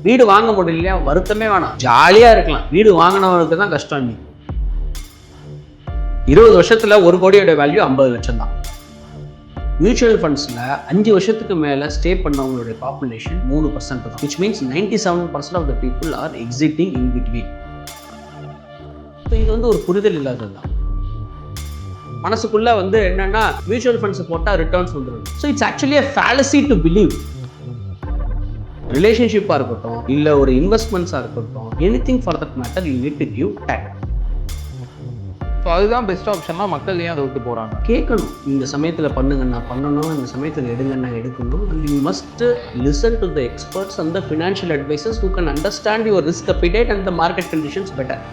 வீடு வாங்க முடியலையா, வருத்தமே வேணாம், ஜாலியா இருக்கலாம். வீடு வாங்கினவனுக்கு தான் கஷ்டம். நீ 20 வருஷத்துல 1 கோடியோட வேல்யூ 50 லட்சம் தான். மியூச்சுவல் ஃபண்ட்ஸில் 5 வருஷத்துக்கு மேலே ஸ்டே பண்ணவங்களுடைய பாப்புலேஷன் 3% தான். Which means 97% of the people are exiting in between. So இது ஒரு புரிதல் இல்லாதது தான். மனசுக்குள்ளே என்னென்னா மியூச்சுவல் ஃபண்ட்ஸ் போட்டால் ரிட்டர்ன்ஸ் வந்துடும். So it's actually a fallacy to believe. ரிலேஷன்ஷிப்பாக இருக்கட்டும், இல்லை ஒரு இன்வெஸ்ட்மெண்ட்ஸாக இருக்கட்டும், anything for that matter you need to give time. So அதுதான் பெஸ்ட் ஆப்ஷன்னா மக்கள் ஏன் அதை விட்டு போகிறாங்க? கேட்கணும், இந்த சமயத்தில் பண்ணுங்கன்னா பண்ணணும், இந்த சமயத்தில் எடுங்கன்னா எடுக்கணும். And you must listen to the experts and the financial advisers who can understand your risk appetite and the market conditions better.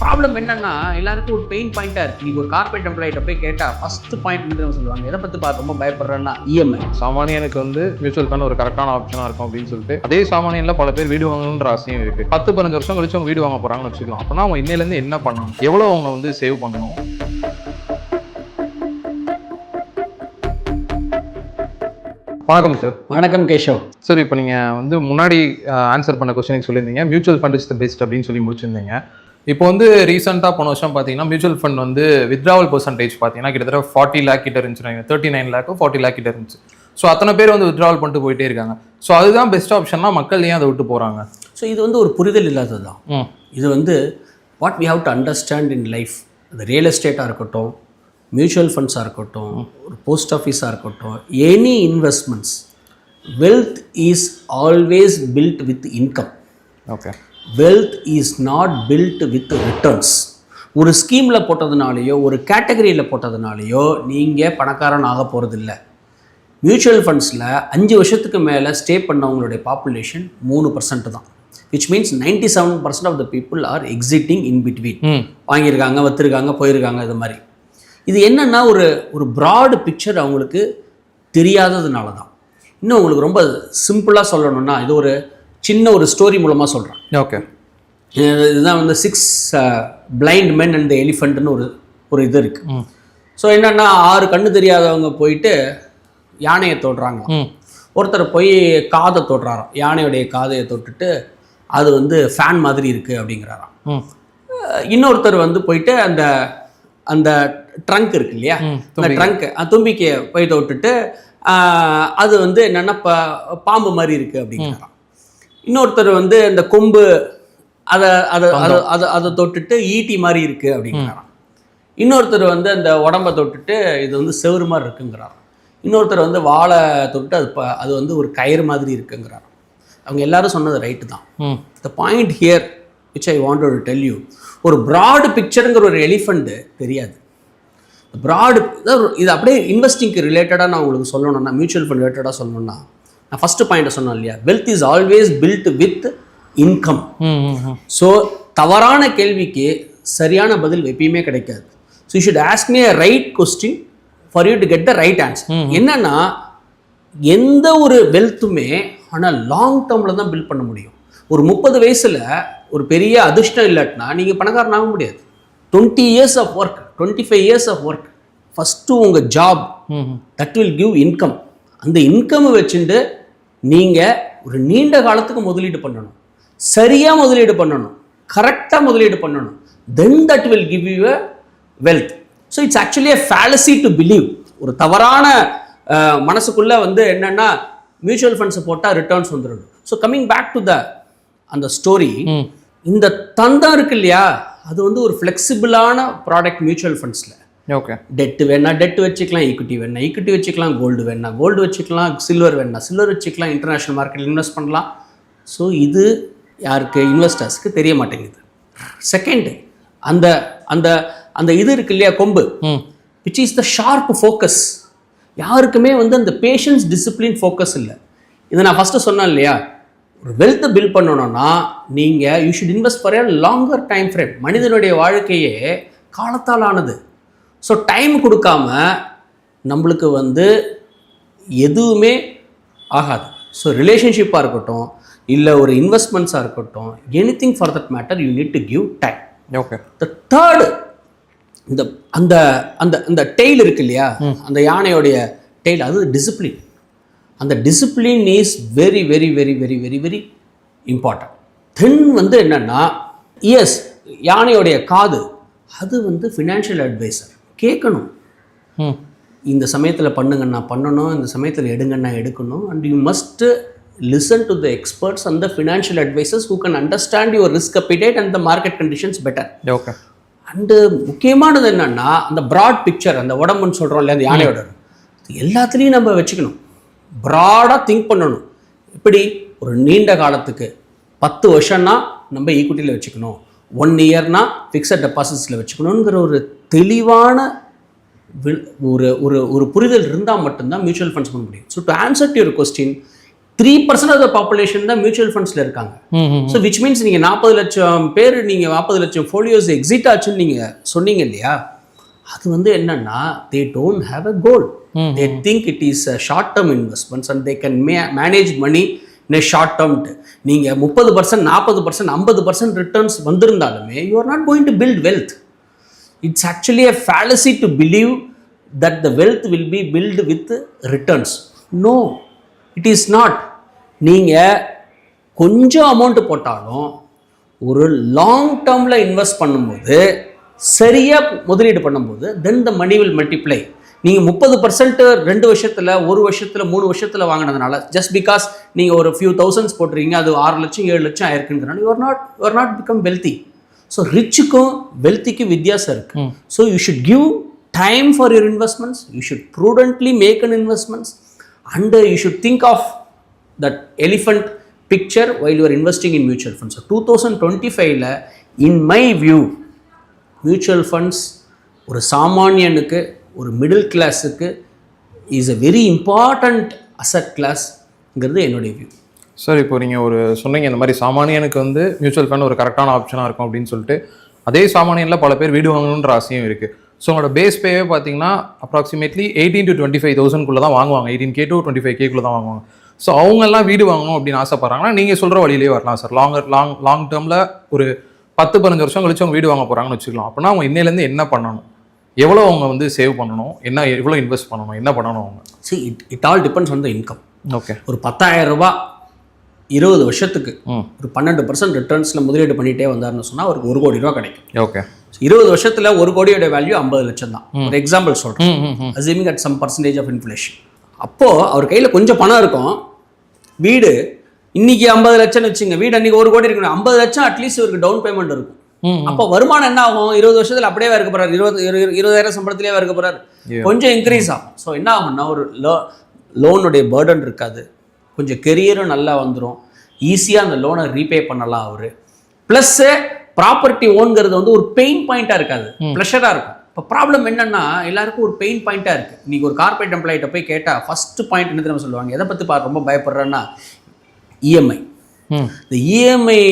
Problem என்னன்னா, எல்லாருக்கும் ஒரு பெயின் பாயிண்டாக இருக்குது. நீங்கள் ஒரு கார்பரேட் எம்ப்ளாயிட்ட போய் கேட்டால் ஃபஸ்ட்டு பாயிண்ட் சொல்லுவாங்க, எதை பற்றி ரொம்ப பயப்படுறேன்னா இஎம்ஐ. சாமானியனுக்கு மியூச்சுவல் ஃபண்ட் ஒரு கரெக்டான ஆப்ஷனாக இருக்கும் அப்படின்னு சொல்லிட்டு, அதே சாமானியனில் பல பேர் வீடு வாங்கணுன்ற ஆசையும் இருக்குது. 10-15 வருஷம் கழிச்சு அவங்க வீடு வாங்க போகிறாங்கன்னு வச்சுக்கலாம். அப்படின்னா அவங்க இன்னையிலேருந்து என்ன பண்ணணும், எவ்வளோ அவங்க சேவ் பண்ணணும்? வணக்கம் சார். வணக்கம் கேஷவ் சார். இப்போ நீங்கள் முன்னாடி ஆன்சர் பண்ண கொஸ்டினுக்கு சொல்லியிருந்தீங்க mutual fund is the best அப்படின்னு சொல்லி முடிச்சிருந்தீங்க. இப்போ ரீசெண்டாக போன வருஷம் பார்த்தீங்கன்னா மியூச்சுவல் ஃபண்ட் வித்ட்ராவல் பெர்சன்டேஜ் பார்த்தீங்கன்னா கிட்டத்தட்ட 40 lakh கிட்ட இருந்துச்சு. 39 lakh 40 lakh கிட்ட இருந்துச்சு. ஸோ அத்தனை பேர் வித்ட்ராவல் பண்ணிட்டு போயிட்டே இருக்காங்க. ஸோ அதுதான் பெஸ்ட் ஆப்ஷன்னா மக்கள் ஏன் அதை விட்டு போகிறாங்க? ஸோ இது ஒரு புரிதல் இல்லாதது தான். இது what we have to understand in life. அது ரியல் எஸ்டேட்டாக இருக்கட்டும், மியூச்சுவல் ஃபண்ட்ஸாக இருக்கட்டும், ஒரு போஸ்ட் ஆஃபீஸாக இருக்கட்டும், any investments, wealth is always built with income. Okay. Wealth is not built with returns. ஒரு ஸ்கீமில் போட்டதுனாலையோ ஒரு கேட்டகரியில் போட்டதுனாலையோ நீங்கள் பணக்காரன் ஆக போகிறதில்ல. மியூச்சுவல் ஃபண்ட்ஸில் 5 வருஷத்துக்கு மேலே ஸ்டே பண்ணவங்களுடைய பாப்புலேஷன் 3% தான். Which means 97% of the people are exiting in between. வாங்கியிருக்காங்க, வச்சுருக்காங்க, போயிருக்காங்க. இது மாதிரி இது என்னென்னா ஒரு ப்ராடு பிக்சர் அவங்களுக்கு தெரியாததுனால தான். இன்னும் உங்களுக்கு ரொம்ப சிம்பிளாக சொல்லணும்னா, இது ஒரு சின்ன ஒரு ஸ்டோரி மூலமாக சொல்கிறேன். ஓகே. இதுதான் 6 blind men and the elephantன்னு ஒரு இது இருக்குது. ஸோ என்னென்னா 6 கண்ணு தெரியாதவங்க போயிட்டு யானையை தொடுறாங்க. ஒருத்தர் போய் காதை தொடுறாராம். யானையுடைய காதையை தொட்டுட்டு அது ஃபேன் மாதிரி இருக்குது அப்படிங்கிறாராம். இன்னொருத்தர் போயிட்டு அந்த ட்ரங்க் இருக்கு இல்லையா, அந்த ட்ரங்க் தும்பிக்கையை போய் தொட்டுட்டு அது என்னென்னா பாம்பு மாதிரி இருக்குது அப்படிங்கிறாராம். இன்னொருத்தர் அந்த கொம்பு அதை தொட்டுட்டு ஈட்டி மாதிரி இருக்குது அப்படிங்கிறாராம். இன்னொருத்தர் அந்த உடம்பை தொட்டுட்டு இது செவுறு மாதிரி இருக்குங்கிறாராம். இன்னொருத்தர் வாழை தொட்டு அது ஒரு கயிறு மாதிரி இருக்குங்கிறாராம். அவங்க எல்லாரும் சொன்னது ரைட்டு தான். The point here which I wanted to tell you, ஒரு ப்ராடு பிக்சருங்கிற ஒரு எலிஃபண்ட் தெரியாது. ப்ராடு இது அப்படியே இன்வெஸ்டிங்க்கு ரிலேட்டடாக நான் உங்களுக்கு சொல்லணும்னா, மியூச்சுவல் ஃபண்ட் ரிலேட்டடாக சொல்லணும்னா, நான் ஃபஸ்ட்டு பாயிண்ட்டை சொன்னேன் இல்லையா, wealth is always built with income. So தவறான கேள்விக்கு சரியான பதில் எப்பயுமே கிடைக்காது. So you should ask me a right question for you to get the right answer. என்னன்னா, எந்த ஒரு வெல்த்துமே ஆனால் லாங் டேர்மில் தான் பில்ட் பண்ண முடியும். ஒரு 30 வயசில் ஒரு பெரிய அதிர்ஷ்டம் இல்லாட்டினா நீங்கள் பணக்காரன் ஆக முடியாது. 20 years of work, 25 years of work, first உங்கள் job, that will give income. அந்த இன்கம் வச்சுட்டு நீங்கள் ஒரு நீண்ட காலத்துக்கு முதலீடு பண்ணணும், சரியாக முதலீடு பண்ணணும், கரெக்டாக முதலீடு பண்ணணும். Then that will give you a wealth. So it's actually a fallacy to believe. ஒரு தவறான மனசுக்குள்ளே என்னென்னா மியூச்சுவல் ஃபண்ட்ஸை போட்டால் ரிட்டர்ன்ஸ் வந்துடும். ஸோ கம்மிங் பேக் டு அந்த ஸ்டோரி, இந்த தந்தம் இருக்கு இல்லையா, அது ஒரு ஃப்ளெக்சிபிளான ப்ராடக்ட் மியூச்சுவல் ஃபண்ட்ஸில். ஓகே. டெட்டு வேணா டெட்டு வச்சுக்கலாம், ஈக்விட்டி வேணா ஈக்விட்டி வச்சுக்கலாம், கோல்டு வேணா கோல்டு வச்சுக்கலாம், சில்வர் வேணா சில்வர் வச்சுக்கலாம், இன்டர்நேஷ்னல் மார்க்கெட்டில் இன்வெஸ்ட் பண்ணலாம். ஸோ இது யாருக்கு, இன்வெஸ்டர்ஸ்க்கு தெரிய மாட்டேங்குது. செகண்ட், அந்த அந்த அந்த இது இருக்கு இல்லையா, கொம்பு, which is the sharp focus. யாருக்குமே அந்த பேஷன்ஸ், டிசிப்ளின், ஃபோக்கஸ் இல்லை. இதை நான் ஃபஸ்ட்டு சொன்னேன் இல்லையா, ஒரு வெல்த்தை பில்ட் பண்ணணும்னா நீங்கள் you should invest for a longer time frame. மனிதனுடைய வாழ்க்கையே காலத்தால் ஆனது. ஸோ டைம் கொடுக்காம நம்மளுக்கு எதுவுமே ஆகாது. ஸோ ரிலேஷன்ஷிப்பாக இருக்கட்டும், இல்லை ஒரு இன்வெஸ்ட்மெண்ட்ஸாக இருக்கட்டும், anything for that matter you need to give time. Okay. The third, இந்த அந்த அந்த அந்த டெய்ல் இருக்கு இல்லையா, அந்த யானையோடைய டெய்ல், அது டிசிப்ளின். அந்த discipline is very very very very very very important. Then வந்து என்னன்னா, எஸ், யானையோடைய காது அது வந்து ஃபினான்ஷியல் அட்வைசர் கேட்கணும். இந்த சமயத்தில் பண்ணுங்கன்னா பண்ணணும், இந்த சமயத்தில் எடுங்கன்னா எடுக்கணும். And you must listen to the experts and the financial advisors who can understand your risk appetite and the market conditions better. Okay. And முக்கியமானது என்னன்னா, அந்த ப்ராட் பிக்சர், அந்த உடம்புன்னு சொல்கிறோம் இல்லையா, அந்த யானையோட எல்லாத்துலேயும் நம்ம வச்சுக்கணும். ப்ராடாக திங்க் பண்ணணும். இப்படி ஒரு நீண்ட காலத்துக்கு 10 வருஷம்னா நம்ம ஈக்விட்டியில் வச்சுக்கணும், 1 இயர்னா ஃபிக்ஸட் டெபாசிட்ஸில் வச்சுக்கணுங்கிற ஒரு தெளிவான ஒரு ஒரு ஒரு புரிதல் இருந்தால் மட்டும்தான் மியூச்சுவல் ஃபண்ட்ஸ் பண்ண முடியும். So to answer to your question, 3% of the population தான் மியூச்சுவல் ஃபண்ட்ஸில் இருக்காங்க. ஸோ விச் மீன்ஸ் நீங்கள் 40 லட்சம் பேர், நீங்கள் 40 லட்சம் ஃபோலியோஸ் எக்ஸிட் ஆச்சுன்னு நீங்கள் சொன்னீங்க இல்லையா, அது வந்து என்னன்னா, they don't have a goal. They think it is a short term investments and they can manage money in a ஷார்ட் டேர்ம்ட்டு. நீங்கள் 30%, 40%, 50% ரிட்டர்ன்ஸ் வந்திருந்தாலுமே you are not going to build wealth. It's actually a fallacy to believe that the wealth will be built with returns. No, it is not. நீங்கள் கொஞ்சம் amount போட்டாலும் ஒரு long டேர்மில் invest பண்ணும்போது, சரியாக முதலீடு பண்ணும்போது, தென் த மணி வில் மல்டிப்ளை. நீங்கள் 30% 2 வருஷத்தில், 1 வருஷத்தில், 3 வருஷத்தில் வாங்கினதுனால, ஜஸ்ட் பிகாஸ் நீங்கள் ஒரு ஃபியூ தௌசண்ட்ஸ் போட்டுறீங்க, அது 6 லட்சம் 7 லட்சம் ஆயிருக்குங்கிறனால you are not become wealthy. So ரிச்சுக்கும் வெல்த்திக்கும் வித்தியாசம் இருக்குது. So you should give time for your investments, you should prudently make an investments, and you should think of that elephant picture while you are investing in mutual funds. 2025ல் in my view mutual funds ஒரு சாமானியனுக்கு, ஒரு middle கிளாஸுக்கு is a very important asset கிளாஸ்ங்கிறது என்னுடைய view. Sir, இப்போ நீங்கள் ஒரு சொன்னீங்க, இந்த மாதிரி சாமானியனுக்கு வந்து மியூச்சுவல் ஃபண்ட் ஒரு கரெக்டான ஆப்ஷனாக இருக்கும் அப்படின்னு சொல்லிட்டு. அதே சாமானியனில் பல பேர் வீடு வாங்கணுன்ற ஆசையும் இருக்குது. ஸோ உங்களோட பேஸ் பேவே பார்த்தீங்கன்னா அப்ராக்சிமேட்லி 18,000 to 25,000 தான் வாங்குவாங்க. 18K to 25K தான் வாங்குவாங்க. ஸோ அவங்கெல்லாம் வீடு வாங்கணும் அப்படின்னு ஆசைப்பட்றாங்கன்னா நீங்கள் சொல்கிற வழியிலே வரலாம் சார். லாங் டேர்மில் ஒரு 10-15 வருஷம் கழிச்சு அவங்க வீடு வாங்க போகிறாங்கன்னு வச்சுக்கலாம். அப்படின்னா அவங்க இன்னையிலேருந்து என்ன பண்ணணும், எவ்வளோ அவங்க வந்து சேவ் பண்ணணும், எவ்வளோ இன்வெஸ்ட் பண்ணணும், என்ன பண்ணணும் அவங்க? See, it all depends on the income. Okay. ஒரு 10,000 ரூபாய் 20 வருஷத்துக்கு ஒரு 12% ரிட்டர்ன்ஸில் முதலீடு பண்ணிகிட்டே வந்தார்னு சொன்னால் அவருக்கு 1 கோடி ரூபா கிடைக்கும். ஓகே. 20 வருஷத்தில் 1 கோடியோட வேல்யூ 50 லட்சம் தான். ஒரு எக்ஸாம்பிள் சொல்கிறேன், assuming at some percentage of inflation. அப்போது அவர் கையில் கொஞ்சம் பணம் இருக்கும். வீடு இன்னைக்கு 50 லட்சம்னு வச்சுங்க, வீடு அன்றைக்கி 1 கோடி இருக்கணும். 50 லட்சம் அட்லீஸ்ட் இவருக்கு டவுன் பேமெண்ட் இருக்கும். அப்போ வருமானம் என்ன ஆகும்? 20 வருஷத்தில் அப்படியே இருக்க போகிறார், 20,000 சம்பளத்திலே இருக்க போகிறார். கொஞ்சம் இன்க்ரீஸ் ஆகும். ஸோ என்ன ஆகும்னா, ஒரு லோனுடைய பேர்டன் இருக்காது, கொஞ்சம் கெரியரும் நல்லா வந்துடும், ஈஸியாக அந்த லோனை ரீபே பண்ணலாம் அவர். ப்ளஸ்ஸு ப்ராப்பர்ட்டி ஓன்கிறது வந்து ஒரு பெயின் பாயிண்ட்டாக இருக்காது, ப்ளஷராக இருக்கும். இப்போ ப்ராப்ளம் என்னென்னா, எல்லாருக்கும் ஒரு பெயின் பாயிண்ட்டாக இருக்குது. இன்றைக்கி ஒரு கார்பரேட் எம்ப்ளாயிட்ட போய் கேட்டால் ஃபஸ்ட்டு பாயிண்ட் என்ன தெரியுமா சொல்லுவாங்க? எதை பற்றி ரொம்ப பயப்படுறேன்னா, இஎம்ஐ. இந்த இஎம்ஐ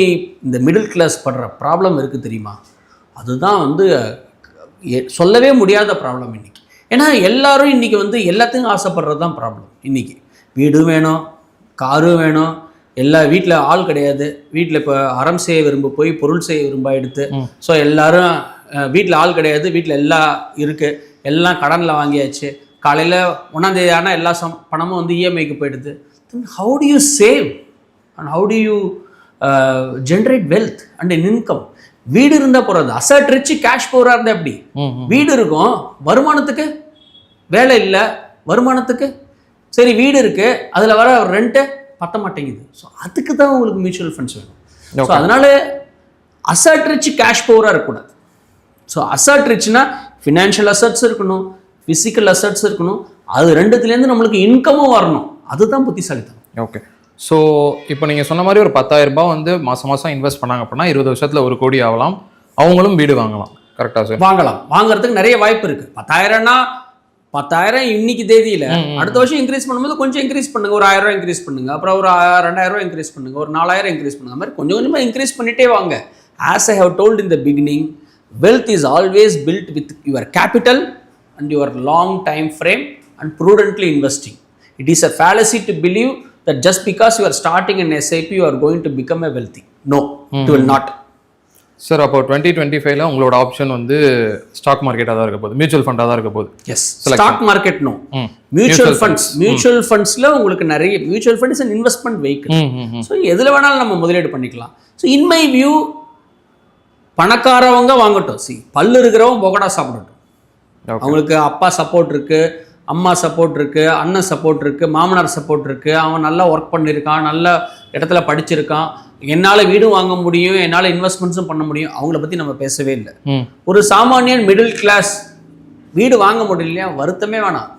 இந்த மிடில் கிளாஸ் படுற ப்ராப்ளம் இருக்குது தெரியுமா? அதுதான் வந்து சொல்லவே முடியாத ப்ராப்ளம் இன்றைக்கி. ஏன்னா எல்லாரும் இன்றைக்கி வந்து எல்லாத்தையும் ஆசைப்படுறது தான் ப்ராப்ளம். இன்றைக்கி வீடும் வேணும், காரும் வேணும், எல்லா வீட்டில் ஆள் கிடையாது, வீட்டில் இப்போ அறம் செய்ய விரும்ப போய் பொருள் செய்ய விரும்ப எடுத்து. ஸோ எல்லோரும் வீட்டில் ஆள் கிடையாது, வீட்டில் எல்லாம் இருக்குது, எல்லாம் கடனில் வாங்கியாச்சு. காலையில் 1ஆம் தேதி ஆனால் எல்லா பணமும் வந்து இஎம்ஐக்கு போயிடுது. Then how to you save and how to you generate wealth and income? வீடு இருந்தால் போகிறது, அசட் ரிச்சு கேஷ் போராக இருந்தால் எப்படி? வீடு இருக்கும், வருமானத்துக்கு வேலை இல்லை, வருமானத்துக்கு சரி வீடு இருக்குது, அதில் வர ரெண்ட்டு பத்த மாட்டேங்குது. ஸோ அதுக்கு தான் உங்களுக்கு மியூச்சுவல் ஃபண்ட்ஸ் வேணும். ஸோ அதனால் அசட் ரிச் கேஷ் போராக இருக்கக்கூடாது. ஸோ அசட் ரிச்னா ஃபினான்ஷியல் அசட்ஸ் இருக்கணும், ஃபிசிக்கல் அசட்ஸ் இருக்கணும், அது ரெண்டுத்துலேருந்து நம்மளுக்கு இன்கமும் வரணும். அதுதான் புத்திசாலித்தனம். ஓகே. ஸோ இப்போ நீங்கள் சொன்ன மாதிரி ஒரு 10,000 ரூபாய் வந்து மாதம் இன்வெஸ்ட் பண்ணாங்க அப்படின்னா 20 வருஷத்தில் 1 கோடி ஆகலாம், அவங்களும் வீடு வாங்கலாம். கரெக்டாக சார்? வாங்கலாம், வாங்குறதுக்கு நிறைய வாய்ப்பு இருக்குது. 10,000 இன்னைக்கு தேதியில் அடுத்த வருஷம் இன்க்ரீஸ் பண்ணும்போது கொஞ்சம் இன்க்ரீஸ் பண்ணுங்க, ஒரு 1000 ரூபா இன்க்ரீஸ் பண்ணுங்க, அப்புறம் ஒரு 2,000 ரூபா இன்க்ரீஸ் பண்ணுங்க, ஒரு 4,000 இன்க்ரீஸ் பண்ணுங்க. மாதிரி கொஞ்சம் கொஞ்சமாக இன்க்ரீஸ் பண்ணிட்டே வாங்க. As I have told in the beginning, wealth is always built with your capital and your long time frame and prudently investing. It is a fallacy to believe that just because you are starting an SIP, you are going to become a wealthy. No, it will not. Sir அப்போ 2025ல உங்களோட option வந்து stock மார்க்கெட்டாக தான் இருக்க போகுது, mutual ஃபண்டாக தான் இருக்க போகுது. Yes, stock market no, mutual funds. Mutual ஃபண்ட்ஸில் உங்களுக்கு நிறைய mutual funds and investment vehicle. So எதில் வேணாலும் நம்ம முதலீடு பண்ணிக்கலாம். ஸோ இன் மை வியூ பணக்காரவங்க வாங்கட்டும், பல்லு இருக்கிறவங்க பொகடா சாப்பிடட்டும். அவங்களுக்கு அப்பா சப்போர்ட் இருக்கு, அம்மா சப்போர்ட் இருக்கு, அண்ணன் சப்போர்ட் இருக்கு, மாமனார் சப்போர்ட் இருக்கு, அவன் நல்லா ஒர்க் பண்ணியிருக்கான், நல்ல இடத்துல படிச்சிருக்கான், என்னால் வீடும் வாங்க முடியும், என்னால் இன்வெஸ்ட்மெண்ட்ஸும் பண்ண முடியும், அவங்கள பற்றி நம்ம பேசவே இல்லை. ஒரு சாமானியன் மிடில் கிளாஸ் வீடு வாங்க முடியலையா, வருத்தமே வேணாம்,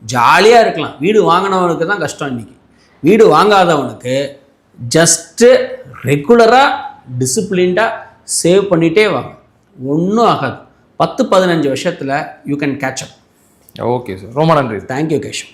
ஜாலியாக இருக்கலாம். வீடு வாங்கினவனுக்கு தான் கஷ்டம் இன்னைக்கு. வீடு வாங்காதவனுக்கு ஜஸ்ட்டு ரெகுலராக டிசிப்ளின்டாக சேவ் பண்ணிகிட்டே வாங்க, ஒன்றும் ஆகாது. 10-15 வருஷத்தில் you can catch up. Okay sir, ரொம்ப நன்றி. தேங்க்யூ கேஷவ்.